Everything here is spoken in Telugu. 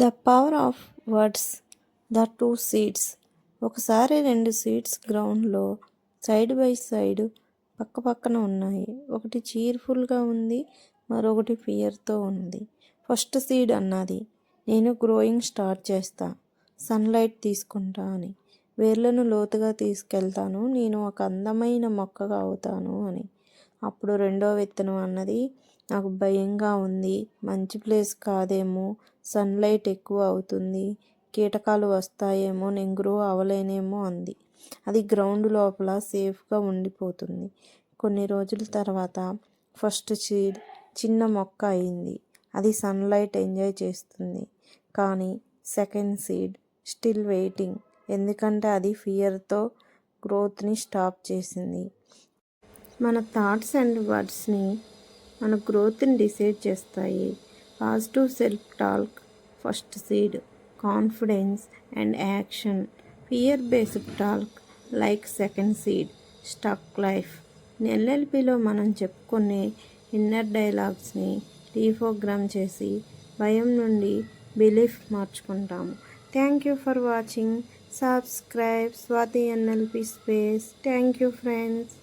The power of words. The two seeds. ఒకసారి రెండు సీడ్స్ గ్రౌండ్లో సైడ్ బై సైడ్ పక్క పక్కన ఉన్నాయి. ఒకటి చీర్ఫుల్గా ఉంది, మరొకటి ఫియర్తో ఉంది. ఫస్ట్ సీడ్ అన్నది, నేను గ్రోయింగ్ స్టార్ట్ చేస్తా, సన్లైట్ తీసుకుంటా అని. వేర్లను లోతుగా తీసుకెళ్తాను, నేను ఒక అందమైన మొక్కగా అవుతాను అని. అప్పుడు రెండో విత్తనం అన్నది, నాకు భయంగా ఉంది, మంచి ప్లేస్ కాదేమో, సన్లైట్ ఎక్కువ అవుతుంది, కీటకాలు వస్తాయేమో, నేను గ్రో అవ్వలేనేమో అంది. అది గ్రౌండ్ లోపల సేఫ్గా ఉండిపోతుంది. కొన్ని రోజుల తర్వాత ఫస్ట్ సీడ్ చిన్న మొక్క అయింది. అది సన్లైట్ ఎంజాయ్ చేస్తుంది. కానీ సెకండ్ సీడ్ స్టిల్ వెయిటింగ్, ఎందుకంటే అది ఫియర్తో గ్రోత్ని స్టాప్ చేసింది. మన థాట్స్ అండ్ వర్డ్స్ని మన గ్రోత్ని డిసైడ్ చేస్తాయి. Positive self talk first seed, confidence and action. Fear based talk like second seed, stuck life. ఎల్ఎల్పిలో మనం చెప్పుకునే ఇన్నర్ డైలాగ్స్ని రీప్రోగ్రామ్ చేసి భయం నుండి బిలీఫ్ మార్చుకుంటాము. Thank you for watching. Subscribe Swathi NLP space. Thank you friends.